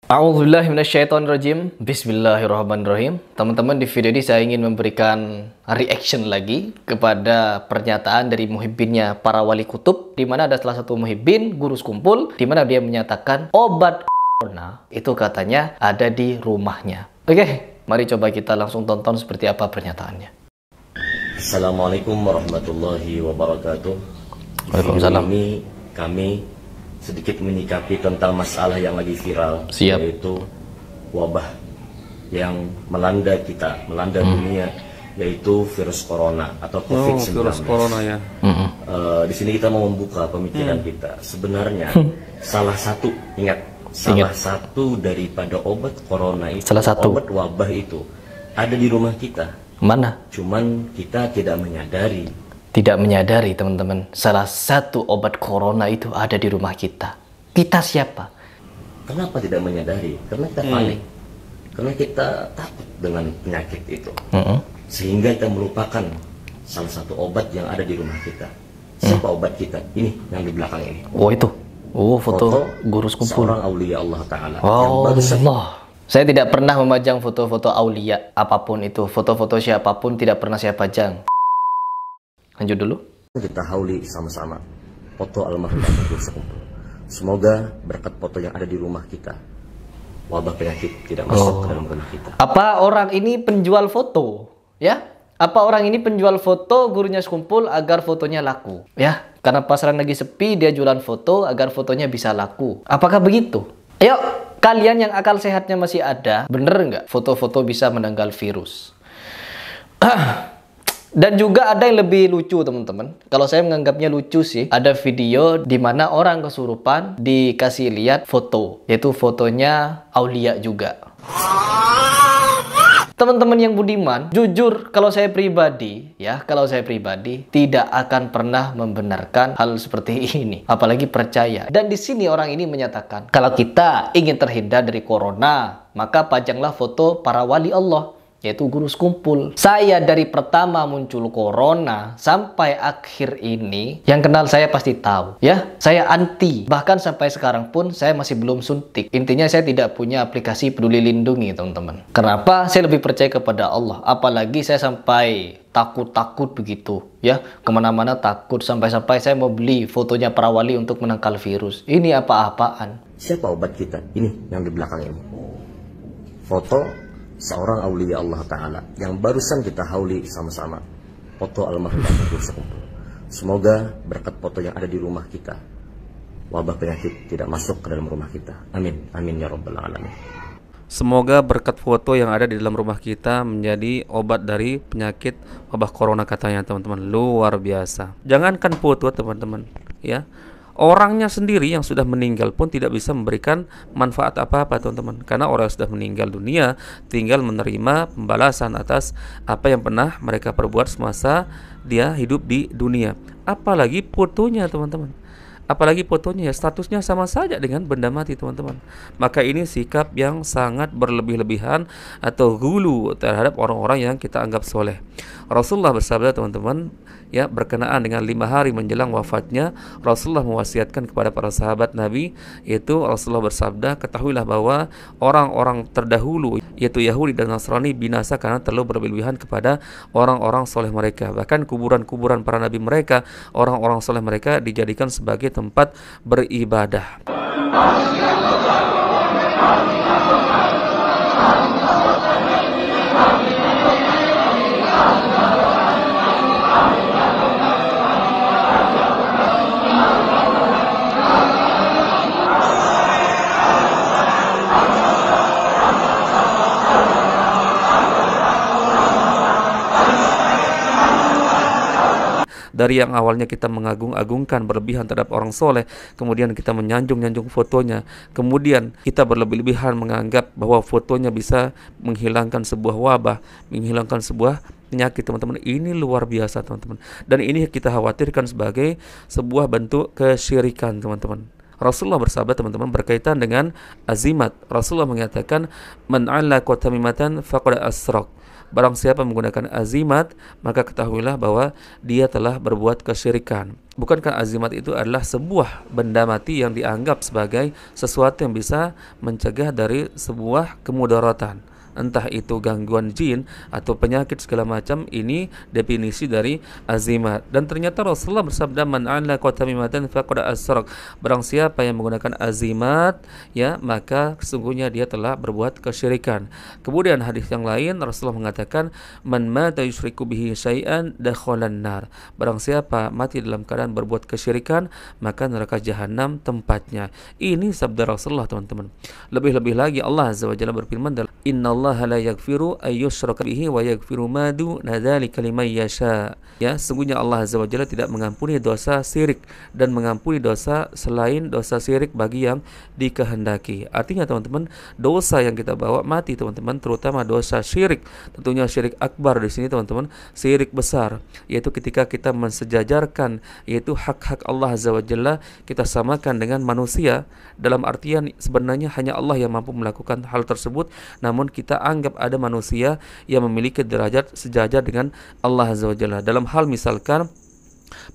A'udzubillahi minasyaitonirrajim. Bismillahirrahmanirrahim. Teman-teman, di video ini saya ingin memberikan reaction lagi kepada pernyataan dari muhibbinnya para wali kutub, di mana ada salah satu muhibbin guru sekumpul, di mana dia menyatakan obat corona itu katanya ada di rumahnya. Oke, mari coba kita langsung tonton seperti apa pernyataannya. Assalamualaikum warahmatullahi wabarakatuh. Waalaikumsalam. Ini kami sedikit menyikapi tentang masalah yang lagi viral. Siap. Yaitu wabah yang melanda kita, melanda dunia, yaitu virus corona atau COVID-19. Virus corona ya. Di sini kita mau membuka pemikiran kita. Sebenarnya salah satu, salah satu daripada obat corona itu, obat wabah itu ada di rumah kita. Mana? Cuman kita tidak menyadari. Tidak menyadari, teman-teman, salah satu obat corona itu ada di rumah kita. Kita siapa? Kenapa tidak menyadari? Karena kita panik. Karena kita takut dengan penyakit itu. Sehingga kita melupakan salah satu obat yang ada di rumah kita. Siapa obat kita? Ini yang di belakang ini. Oh, itu. Oh, foto guru sekumpul. Seorang aulia Allah Ta'ala. Oh, Allah. Saya tidak pernah memajang foto-foto aulia apapun itu. Foto-foto siapapun tidak pernah saya pajang. Lanjut dulu. Kita hauli sama-sama foto almarhum guru sekumpul. Semoga berkat foto yang ada di rumah kita, wabah penyakit tidak masuk ke dalam rumah kita. Apa orang ini penjual foto? Ya? Apa orang ini penjual foto gurunya sekumpul agar fotonya laku? Ya? Karena pasaran lagi sepi, dia jualan foto agar fotonya bisa laku. Apakah begitu? Ayo, kalian yang akal sehatnya masih ada, bener nggak foto-foto bisa menanggal virus? Dan juga ada yang lebih lucu, teman-teman. Kalau saya menganggapnya lucu sih, ada video di mana orang kesurupan dikasih lihat foto, yaitu fotonya aulia juga. Teman-teman yang budiman, jujur kalau saya pribadi, tidak akan pernah membenarkan hal seperti ini, apalagi percaya. Dan di sini orang ini menyatakan, kalau kita ingin terhindar dari corona, maka pajanglah foto para wali Allah, yaitu guru sekumpul. Saya dari pertama muncul corona sampai akhir ini, yang kenal saya pasti tahu, ya. Saya anti. Bahkan sampai sekarang pun saya masih belum suntik. Intinya saya tidak punya aplikasi Peduli Lindungi, teman-teman. Kenapa? Saya lebih percaya kepada Allah. Apalagi saya sampai takut-takut begitu, ya. Kemana-mana takut, sampai-sampai saya mau beli fotonya para wali untuk menangkal virus. Ini apa-apaan? Siapa obat kita? Ini yang di belakang ini. Foto seorang aulia Allah Ta'ala yang barusan kita hauli sama-sama, foto almarhum guru sekumpul. Semoga berkat foto yang ada di rumah kita, wabah penyakit tidak masuk ke dalam rumah kita. Amin, amin ya rabbal alamin. Semoga berkat foto yang ada di dalam rumah kita menjadi obat dari penyakit wabah corona, katanya, teman-teman. Luar biasa. Jangankan foto, teman-teman, ya. Orangnya sendiri yang sudah meninggal pun tidak bisa memberikan manfaat apa-apa, teman-teman. Karena orang yang sudah meninggal dunia tinggal menerima pembalasan atas apa yang pernah mereka perbuat semasa dia hidup di dunia. Apalagi fotonya, teman-teman. Apalagi fotonya, ya, statusnya sama saja dengan benda mati, teman-teman. Maka ini sikap yang sangat berlebih-lebihan atau hulu terhadap orang-orang yang kita anggap soleh. Rasulullah bersabda, teman-teman, ya, berkenaan dengan 5 hari menjelang wafatnya, Rasulullah mewasiatkan kepada para sahabat Nabi, yaitu Rasulullah bersabda, ketahuilah bahwa orang-orang terdahulu, yaitu Yahudi dan Nasrani, binasa karena terlalu berlebihan kepada orang-orang soleh mereka. Bahkan kuburan-kuburan para nabi mereka, orang-orang soleh mereka dijadikan sebagai tempat beribadah. Dari yang awalnya kita mengagung-agungkan berlebihan terhadap orang soleh, kemudian kita menyanjung-nyanjung fotonya, kemudian kita berlebih-lebihan menganggap bahwa fotonya bisa menghilangkan sebuah wabah, menghilangkan sebuah penyakit, teman-teman. Ini luar biasa, teman-teman. Dan ini kita khawatirkan sebagai sebuah bentuk kesyirikan, teman-teman. Rasulullah bersabda teman-teman berkaitan dengan azimat. Rasulullah mengatakan man 'allaqa tamimatan faqad asrak. Barang siapa menggunakan azimat, maka ketahuilah bahwa dia telah berbuat kesyirikan. Bukankah azimat itu adalah sebuah benda mati yang dianggap sebagai sesuatu yang bisa mencegah dari sebuah kemudaratan? Entah itu gangguan jin atau penyakit segala macam. Ini definisi dari azimat. Dan ternyata Rasulullah bersabda man 'allaqa tamimatan faqad asrak. Barang siapa yang menggunakan azimat, ya, maka sesungguhnya dia telah berbuat kesyirikan. Kemudian hadis yang lain Rasulullah mengatakan man mata yusyriku bihi syai'an dakhalan nar. Barang siapa mati dalam keadaan berbuat kesyirikan, maka neraka jahanam tempatnya. Ini sabda Rasulullah, teman-teman. Lebih-lebih lagi Allah Azza wa Jalla berfirman dalam Innallaha la yaghfiru ayyushraka bihi wa yaghfiru ma duna dzalika liman yasha. Ya, sesungguhnya Allah Azza wa Jalla tidak mengampuni dosa syirik dan mengampuni dosa selain dosa syirik bagi yang dikehendaki. Artinya teman-teman, dosa yang kita bawa mati teman-teman, terutama dosa syirik. Tentunya syirik akbar di sini teman-teman, syirik besar, yaitu ketika kita mensejajarkan yaitu hak-hak Allah Azza wa Jalla kita samakan dengan manusia, dalam artian sebenarnya hanya Allah yang mampu melakukan hal tersebut, namun kita anggap ada manusia yang memiliki derajat sejajar dengan Allah Azza wa Jalla dalam hal misalkan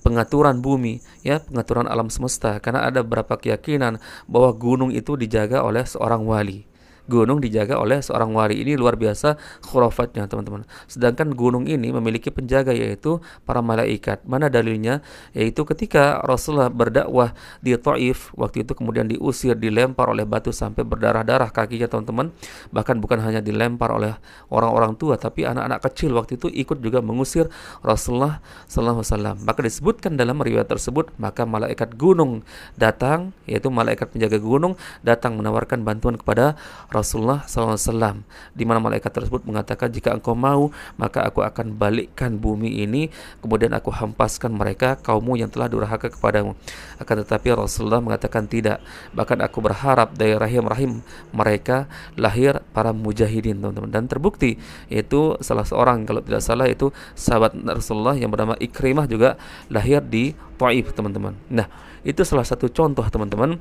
pengaturan bumi, ya, pengaturan alam semesta. Karena ada beberapa keyakinan bahwa gunung itu dijaga oleh seorang wali. Gunung dijaga oleh seorang wali. Ini luar biasa khurafatnya, teman-teman. Sedangkan gunung ini memiliki penjaga, yaitu para malaikat. Mana dalilnya? Yaitu ketika Rasulullah berdakwah di Thaif, waktu itu kemudian diusir, dilempar oleh batu sampai berdarah-darah kakinya, teman-teman. Bahkan bukan hanya dilempar oleh orang-orang tua, tapi anak-anak kecil waktu itu ikut juga mengusir Rasulullah SAW. Maka disebutkan dalam riwayat tersebut, maka malaikat gunung datang, yaitu malaikat penjaga gunung datang menawarkan bantuan kepada Rasulullah SAW, di mana malaikat tersebut mengatakan, jika engkau mau, maka aku akan balikkan bumi ini, kemudian aku hempaskan mereka, kaummu yang telah durhaka kepadamu. Akan tetapi Rasulullah mengatakan tidak, bahkan aku berharap dari rahim-rahim mereka lahir para mujahidin, teman-teman. Dan terbukti, yaitu salah seorang, kalau tidak salah itu sahabat Rasulullah yang bernama Ikrimah juga lahir di Thaif, teman-teman. Nah, itu salah satu contoh, teman-teman,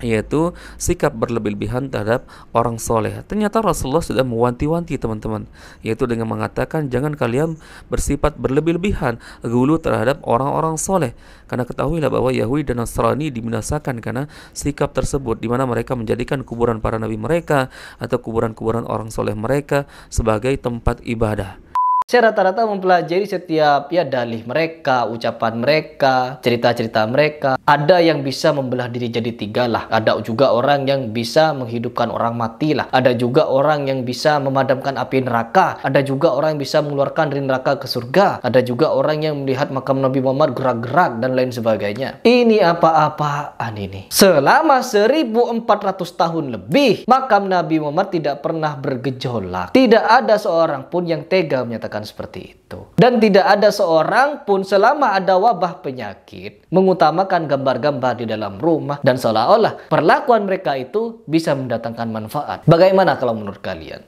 yaitu sikap berlebih-lebihan terhadap orang soleh. Ternyata Rasulullah sudah mewanti-wanti, teman-teman, yaitu dengan mengatakan jangan kalian bersifat berlebih-lebihan gulu terhadap orang-orang soleh. Karena ketahuilah bahwa Yahudi dan Nasrani dibinasakan karena sikap tersebut, di mana mereka menjadikan kuburan para nabi mereka atau kuburan-kuburan orang soleh mereka sebagai tempat ibadah. Saya rata-rata mempelajari setiap dalih mereka, ucapan mereka, cerita-cerita mereka. Ada yang bisa membelah diri jadi tiga lah. Ada juga orang yang bisa menghidupkan orang mati lah. Ada juga orang yang bisa memadamkan api neraka. Ada juga orang yang bisa mengeluarkan dari neraka ke surga. Ada juga orang yang melihat makam Nabi Muhammad gerak-gerak dan lain sebagainya. Ini apa-apaan ini? Selama 1400 tahun lebih, makam Nabi Muhammad tidak pernah bergejolak. Tidak ada seorang pun yang tega menyatakan seperti itu. Dan tidak ada seorang pun selama ada wabah penyakit mengutamakan gambar-gambar di dalam rumah dan seolah-olah perlakuan mereka itu bisa mendatangkan manfaat. Bagaimana kalau menurut kalian?